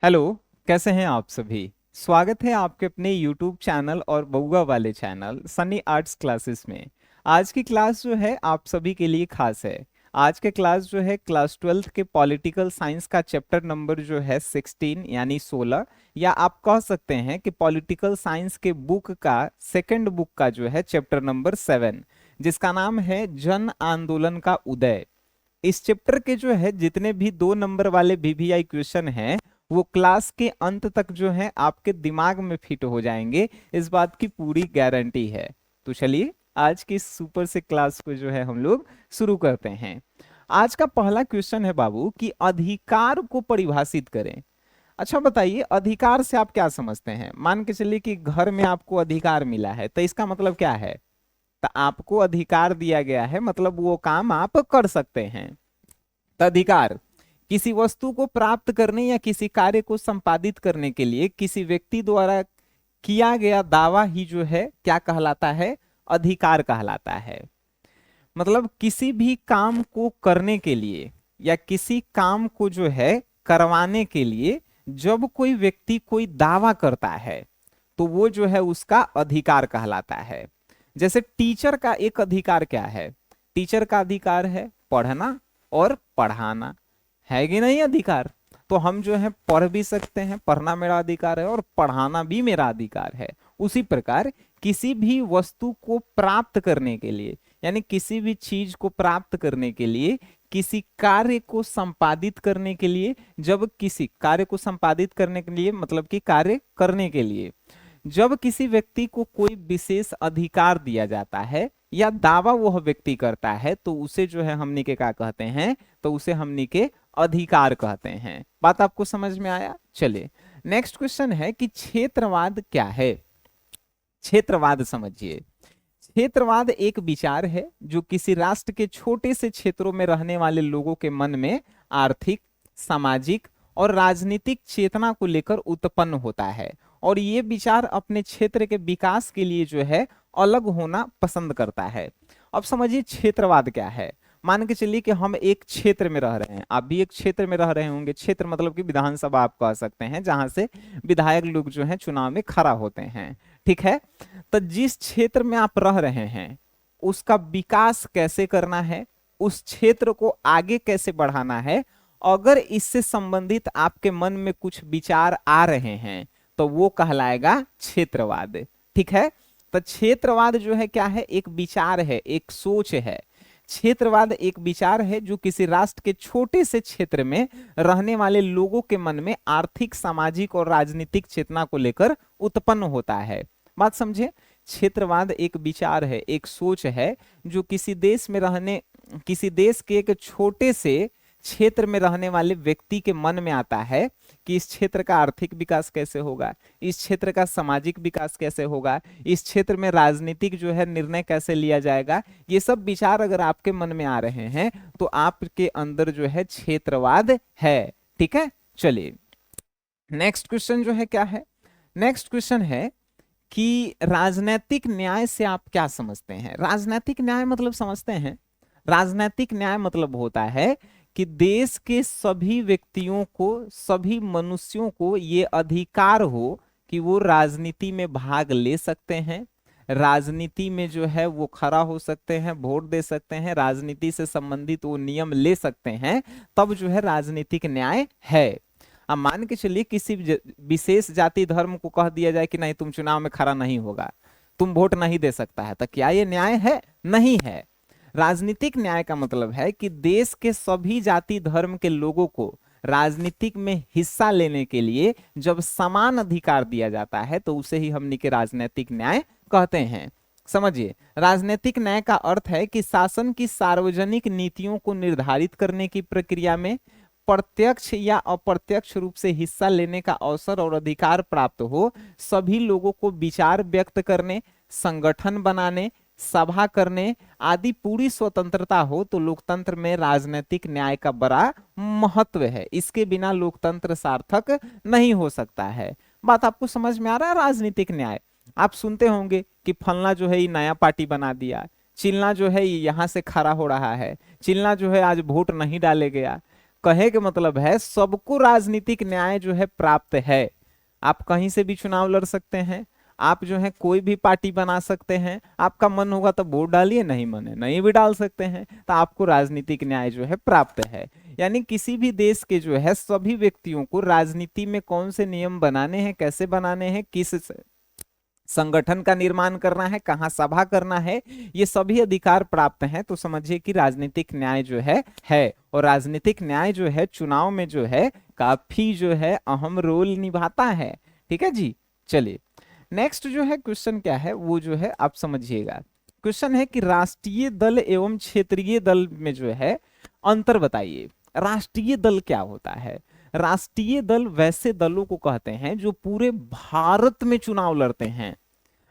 Hello. कैसे हैं आप सभी। स्वागत है आपके अपने YouTube चैनल और बउआ वाले चैनल सनी आर्ट्स क्लासेस में। आज की क्लास जो है आप सभी के लिए खास है। आज के क्लास जो है क्लास 12th के पॉलिटिकल साइंस का चैप्टर नंबर जो है 16 यानी 16, या आप कह सकते हैं कि पॉलिटिकल साइंस के बुक का सेकंड बुक का जो है चैप्टर नंबर 7, जिसका नाम है जन आंदोलन का उदय। इस चैप्टर के जो है जितने भी 2 नंबर वाले वीवीआई क्वेश्चन हैं वो क्लास के अंत तक जो है आपके दिमाग में फिट हो जाएंगे, इस बात की पूरी गारंटी है। तो चलिए आज की इस सुपर से क्लास को जो है हम लोग शुरू करते हैं। आज का पहला क्वेश्चन है बाबू कि अधिकार को परिभाषित करें। अच्छा बताइए, अधिकार से आप क्या समझते हैं। मान के चलिए कि घर में आपको अधिकार मिला है, तो इसका मतलब क्या है। तो आपको अधिकार दिया गया है, मतलब वो काम आप कर सकते हैं। तो अधिकार किसी वस्तु को प्राप्त करने या किसी कार्य को संपादित करने के लिए किसी व्यक्ति द्वारा किया गया दावा ही जो है क्या कहलाता है, अधिकार कहलाता है। मतलब किसी भी काम को करने के लिए या किसी काम को जो है करवाने के लिए जब कोई व्यक्ति कोई दावा करता है तो वो जो है उसका अधिकार कहलाता है। जैसे टीचर का एक अधिकार क्या है। टीचर का अधिकार है पढ़ना और पढ़ाना, है कि नहीं अधिकार। तो हम जो है पढ़ भी सकते हैं, पढ़ना मेरा अधिकार है, और पढ़ाना भी मेरा अधिकार है। उसी प्रकार किसी भी वस्तु को प्राप्त करने के लिए यानी किसी भी चीज को प्राप्त करने के लिए, किसी कार्य को संपादित करने के लिए, जब किसी कार्य को संपादित करने के लिए मतलब कि कार्य करने के लिए जब किसी व्यक्ति को कोई विशेष अधिकार दिया जाता है या दावा वह व्यक्ति करता है तो उसे जो है हमनी के क्या कहते हैं, तो उसे हमनी के अधिकार कहते हैं। बात आपको समझ में आया। चलिए नेक्स्ट क्वेश्चन है कि क्षेत्रवाद क्या है। क्षेत्रवाद समझिए। क्षेत्रवाद एक विचार है जो किसी राष्ट्र के छोटे से क्षेत्रों में रहने वाले लोगों के मन में आर्थिक, सामाजिक और राजनीतिक चेतना को लेकर उत्पन्न होता है, और ये विचार अपने क्षेत्र के विकास के लिए जो है अलग होना पसंद करता है। अब समझिए क्षेत्रवाद क्या है। मान के चलिए कि हम एक क्षेत्र में रह रहे हैं, आप भी एक क्षेत्र में रह रहे होंगे। क्षेत्र मतलब कि विधानसभा आप कह सकते हैं, जहां से विधायक लोग जो है चुनाव में खड़ा होते हैं। ठीक है। तो जिस क्षेत्र में आप रह रहे हैं उसका विकास कैसे करना है, उस क्षेत्र को आगे कैसे बढ़ाना है, अगर इससे संबंधित आपके मन में कुछ विचार आ रहे हैं तो वो कहलाएगा क्षेत्रवाद। ठीक है। तो क्षेत्रवाद जो है क्या है, एक विचार है, एक सोच है। क्षेत्रवाद एक विचार है जो किसी राष्ट्र के छोटे से क्षेत्र में रहने वाले लोगों के मन में आर्थिक, सामाजिक और राजनीतिक चेतना को लेकर उत्पन्न होता है। बात समझे। क्षेत्रवाद एक विचार है, एक सोच है जो किसी देश के एक छोटे से क्षेत्र में रहने वाले व्यक्ति के मन में आता है कि इस क्षेत्र का आर्थिक विकास कैसे होगा, इस क्षेत्र का सामाजिक विकास कैसे होगा, इस क्षेत्र में राजनीतिक जो है निर्णय कैसे लिया जाएगा। ये सब विचार अगर आपके मन में आ रहे हैं तो आपके अंदर जो है क्षेत्रवाद है। ठीक है। चलिए नेक्स्ट क्वेश्चन जो है क्या है। नेक्स्ट क्वेश्चन है कि राजनैतिक न्याय से आप क्या समझते हैं। राजनैतिक न्याय मतलब समझते हैं। राजनैतिक न्याय मतलब होता है कि देश के सभी व्यक्तियों को, सभी मनुष्यों को ये अधिकार हो कि वो राजनीति में भाग ले सकते हैं, राजनीति में जो है वो खड़ा हो सकते हैं, वोट दे सकते हैं, राजनीति से संबंधित वो नियम ले सकते हैं, तब जो है राजनीतिक न्याय है। अब मान के चलिए किसी विशेष जाति धर्म को कह दिया जाए कि नहीं तुम चुनाव में खड़ा नहीं होगा, तुम वोट नहीं दे सकता है, तो क्या ये न्याय है? नहीं है। राजनीतिक न्याय का मतलब है कि देश के सभी जाति धर्म के लोगों को राजनीतिक में हिस्सा लेने के लिए जब समान अधिकार दिया जाता है तो उसे ही हमनी के राजनीतिक न्याय कहते हैं। समझिए, राजनीतिक न्याय का अर्थ है कि शासन की सार्वजनिक नीतियों को निर्धारित करने की प्रक्रिया में प्रत्यक्ष या अप्रत्यक्ष रूप से हिस्सा लेने का अवसर और अधिकार प्राप्त हो, सभी लोगों को विचार व्यक्त करने, संगठन बनाने, सभा करने आदि पूरी स्वतंत्रता हो, तो लोकतंत्र में राजनीतिक न्याय का बड़ा महत्व है। इसके बिना लोकतंत्र सार्थक नहीं हो सकता है। बात आपको समझ में आ रहा है। राजनीतिक न्याय आप सुनते होंगे कि फलना जो है ये नया पार्टी बना दिया, चिलना जो है ये यहां से खड़ा हो रहा है, चिलना जो है आज वोट नहीं डाले गया। कहे के मतलब है सबको राजनीतिक न्याय जो है प्राप्त है। आप कहीं से भी चुनाव लड़ सकते हैं, आप जो है कोई भी पार्टी बना सकते हैं, आपका मन होगा तो वोट डालिए, नहीं मन है नहीं भी डाल सकते हैं, तो आपको राजनीतिक न्याय जो है प्राप्त है। यानी किसी भी देश के जो है सभी व्यक्तियों को राजनीति में कौन से नियम बनाने हैं, कैसे बनाने हैं, किस संगठन का निर्माण करना है, कहाँ सभा करना है, ये सभी अधिकार प्राप्त हैं। तो समझिए कि राजनीतिक न्याय जो है। और राजनीतिक न्याय जो है चुनाव में जो है काफी जो है अहम रोल निभाता है। ठीक है जी। चलिए नेक्स्ट जो है क्वेश्चन क्या है वो जो है आप समझिएगा। क्वेश्चन है कि राष्ट्रीय दल एवं क्षेत्रीय दल में जो है अंतर बताइए। राष्ट्रीय दल क्या होता है? राष्ट्रीय दल वैसे दलों को कहते हैं जो पूरे भारत में चुनाव लड़ते हैं।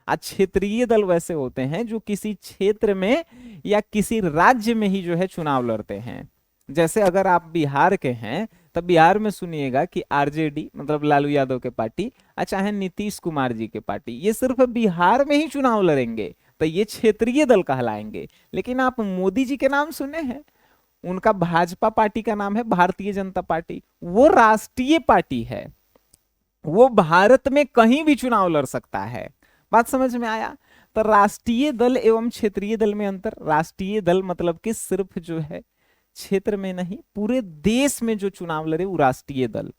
क्षेत्रीय दल वैसे होते हैं जो किसी क्षेत्र में या किसी राज्य में ही जो है चुनाव लड़ते हैं। जैसे अगर आप बिहार के हैं तो बिहार में सुनिएगा कि आरजेडी मतलब लालू यादव के पार्टी, चाहे नीतीश कुमार जी के पार्टी, ये सिर्फ बिहार में ही चुनाव लड़ेंगे तो ये क्षेत्रीय दल कहलाएंगे। लेकिन आप मोदी जी के नाम सुने हैं, उनका भाजपा पार्टी का नाम है भारतीय जनता पार्टी, वो राष्ट्रीय पार्टी है, वो भारत में कहीं भी चुनाव लड़ सकता है। बात समझ में आया? तो राष्ट्रीय दल एवं क्षेत्रीय दल में अंतर। राष्ट्रीय दल मतलब कि सिर्फ जो है क्षेत्र में नहीं पूरे देश में जो चुनाव लड़े वो राष्ट्रीय दल,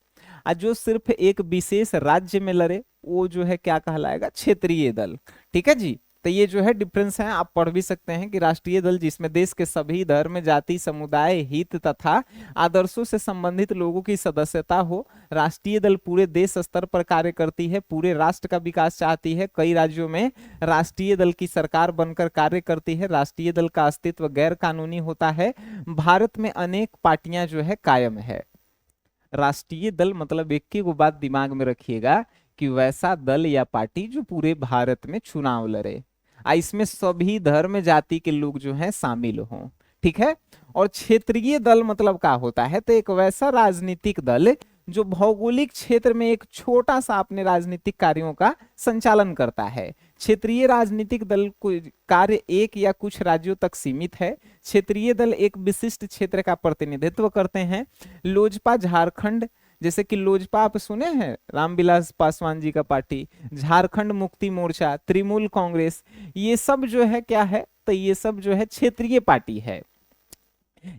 और जो सिर्फ एक विशेष राज्य में लड़े वो जो है क्या कहलाएगा? क्षेत्रीय दल। ठीक है जी। तो ये जो है डिफरेंस है, आप पढ़ भी सकते हैं कि राष्ट्रीय दल जिसमें देश के सभी धर्म, जाति, समुदाय, हित तथा आदर्शों से संबंधित लोगों की सदस्यता हो। राष्ट्रीय दल पूरे देश स्तर पर कार्य करती है, पूरे राष्ट्र का विकास चाहती है। कई राज्यों में राष्ट्रीय दल की सरकार बनकर कार्य करती है। राष्ट्रीय दल का अस्तित्व गैर कानूनी होता है। भारत में अनेक पार्टियां जो है कायम है। राष्ट्रीय दल मतलब एक ही बात दिमाग में रखिएगा कि वैसा दल या पार्टी जो पूरे भारत में चुनाव लड़े, इसमें सभी धर्म जाति के लोग जो हैं शामिल हों। ठीक है। और क्षेत्रीय दल मतलब क्या होता है? तो एक वैसा राजनीतिक दल जो भौगोलिक क्षेत्र में एक छोटा सा अपने राजनीतिक कार्यों का संचालन करता है। क्षेत्रीय राजनीतिक दल को कार्य एक या कुछ राज्यों तक सीमित है। क्षेत्रीय दल एक विशिष्ट क्षेत्र का प्रतिनिधित्व करते हैं। लोजपा झारखंड, जैसे कि लोजपा आप सुने हैं, रामविलास पासवान जी का पार्टी, झारखंड मुक्ति मोर्चा, तृणमूल कांग्रेस, ये सब जो है क्या है? तो ये सब जो है क्षेत्रीय पार्टी है।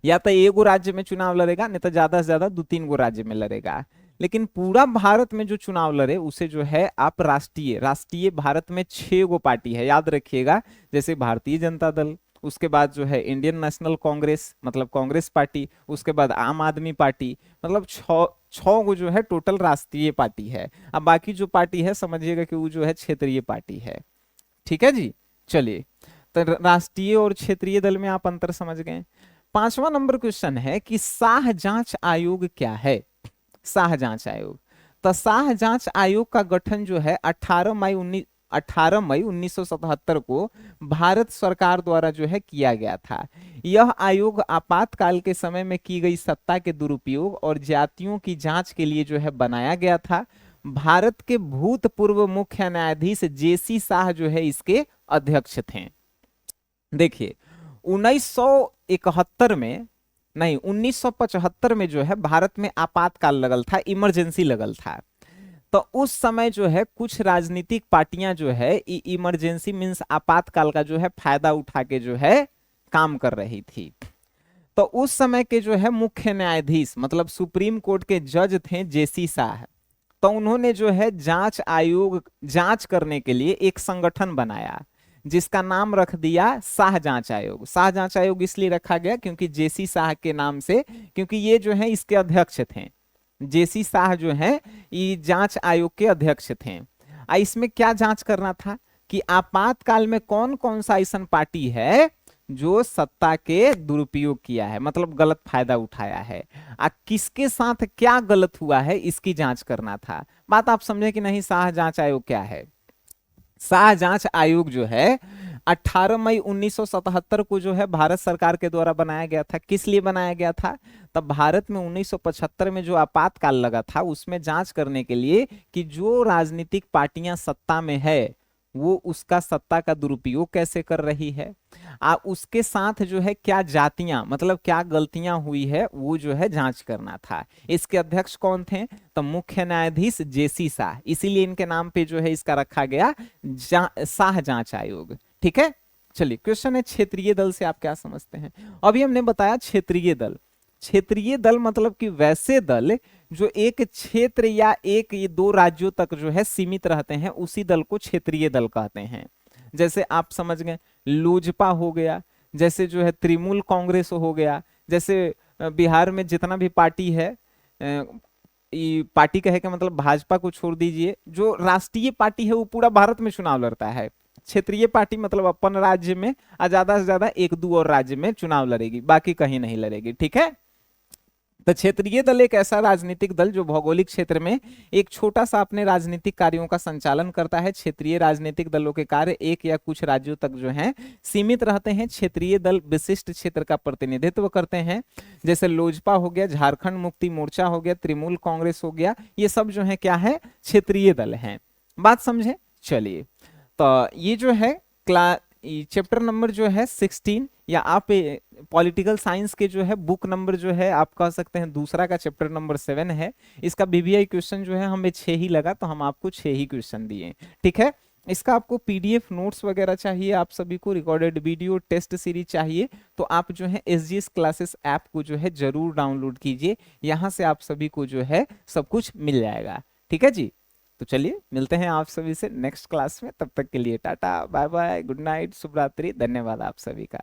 या तो एक राज्य में चुनाव लड़ेगा, नहीं तो ज्यादा से ज्यादा 2-3 राज्य में लड़ेगा। लेकिन पूरा भारत में जो चुनाव लड़े उसे जो है आप राष्ट्रीय भारत में 6 पार्टी है, याद रखिएगा। जैसे भारतीय जनता दल, उसके बाद जो है इंडियन नेशनल कांग्रेस मतलब कांग्रेस पार्टी, उसके बाद आम आदमी पार्टी, मतलब 6 जो है टोटल राष्ट्रीय पार्टी है। अब बाकी जो पार्टी है समझिएगा कि वो जो है क्षेत्रीय पार्टी है। ठीक है जी। चलिए, तो राष्ट्रीय और क्षेत्रीय दल में आप अंतर समझ गए। 5वां नंबर क्वेश्चन है कि शाह जांच आयोग क्या है? शाह जांच आयोग। तो शाह जांच आयोग का गठन जो है 18 मई 1977 को भारत सरकार द्वारा जो है किया गया था। यह आयोग आपातकाल के समय में की गई सत्ता के दुरुपयोग और जातियों की जांच के लिए जो है बनाया गया था। भारत के भूतपूर्व मुख्य न्यायाधीश जेसी शाह जो है इसके अध्यक्ष थे। देखिए 1975 में जो है भारत में आपातकाल लगल था, इमरजेंसी लगल था। तो उस समय जो है कुछ राजनीतिक पार्टियां जो है इमरजेंसी मींस आपातकाल का जो है फायदा उठा के जो है काम कर रही थी। तो उस समय के जो है मुख्य न्यायाधीश मतलब सुप्रीम कोर्ट के जज थे जेसी शाह। तो उन्होंने जो है जांच करने के लिए एक संगठन बनाया जिसका नाम रख दिया शाह जांच आयोग। शाह जांच आयोग इसलिए रखा गया क्योंकि जेसी शाह के नाम से, क्योंकि ये जो है इसके अध्यक्ष थे। जेसी शाह जो है ये जांच आयोग के अध्यक्ष थे। इसमें क्या जांच करना था कि आपातकाल में कौन कौन सा ऐसा पार्टी है जो सत्ता के दुरुपयोग किया है, मतलब गलत फायदा उठाया है, किसके साथ क्या गलत हुआ है इसकी जांच करना था। बात आप समझे कि नहीं? शाह जांच आयोग क्या है? शाह जांच आयोग जो है 18 मई 1977 को जो है भारत सरकार के द्वारा बनाया गया था। किस लिए बनाया गया था? तब भारत में 1975 में जो आपातकाल लगा था उसमें जांच करने के लिए कि जो राजनीतिक पार्टियां सत्ता में है वो उसका सत्ता का दुरुपयोग कैसे कर रही है, उसके साथ जो है क्या जातियां मतलब क्या गलतियां हुई है वो जो है जांच करना था। इसके अध्यक्ष कौन थे, तो मुख्य न्यायाधीश जेसी शाह, इसीलिए इनके नाम पे जो है इसका रखा गया शाह जांच आयोग। ठीक है, चलिए क्वेश्चन है क्षेत्रीय दल से आप क्या समझते हैं। अभी हमने बताया क्षेत्रीय दल, क्षेत्रीय दल मतलब कि वैसे दल जो एक क्षेत्र या एक ये दो राज्यों तक जो है सीमित रहते हैं, उसी दल को क्षेत्रीय दल कहते हैं। जैसे आप समझ गए लोजपा हो गया, जैसे जो है तृणमूल कांग्रेस हो गया, जैसे बिहार में जितना भी पार्टी है, पार्टी कहे का मतलब भाजपा को छोड़ दीजिए, जो राष्ट्रीय पार्टी है वो पूरा भारत में चुनाव लड़ता है। क्षेत्रीय पार्टी मतलब अपन राज्य में ज्यादा से ज्यादा एक दो और राज्य में चुनाव लड़ेगी, बाकी कहीं नहीं लड़ेगी। ठीक है, तो क्षेत्रीय दल एक ऐसा राजनीतिक दल जो भौगोलिक क्षेत्र में एक छोटा सा अपने राजनीतिक कार्यों का संचालन करता है। क्षेत्रीय राजनीतिक दलों के कार्य एक या कुछ राज्यों तक जो है सीमित रहते हैं। क्षेत्रीय दल विशिष्ट क्षेत्र का प्रतिनिधित्व करते हैं, जैसे लोजपा हो गया, झारखंड मुक्ति मोर्चा हो गया, तृणमूल कांग्रेस हो गया, ये सब जो है क्या है, क्षेत्रीय दल हैं। बात समझे। चलिए, तो ये जो है चैप्टर नंबर जो है 16, या आप पॉलिटिकल साइंस के जो है बुक नंबर जो है आप कह सकते हैं दूसरा का चैप्टर नंबर 7 है। इसका बीबीआई क्वेश्चन जो है हमें 6 ही लगा, तो हम आपको 6 ही क्वेश्चन दिए। ठीक है, इसका आपको पीडीएफ नोट्स वगैरह चाहिए, आप सभी को रिकॉर्डेड वीडियो टेस्ट सीरीज चाहिए, तो आप जो है एसजीएस क्लासेस ऐप को जो है जरूर डाउनलोड कीजिए, यहाँ से आप सभी को जो है सब कुछ मिल जाएगा। ठीक है जी, तो चलिए मिलते हैं आप सभी से नेक्स्ट क्लास में, तब तक के लिए tata bye bye, good night, शुभ रात्रि, धन्यवाद आप सभी का।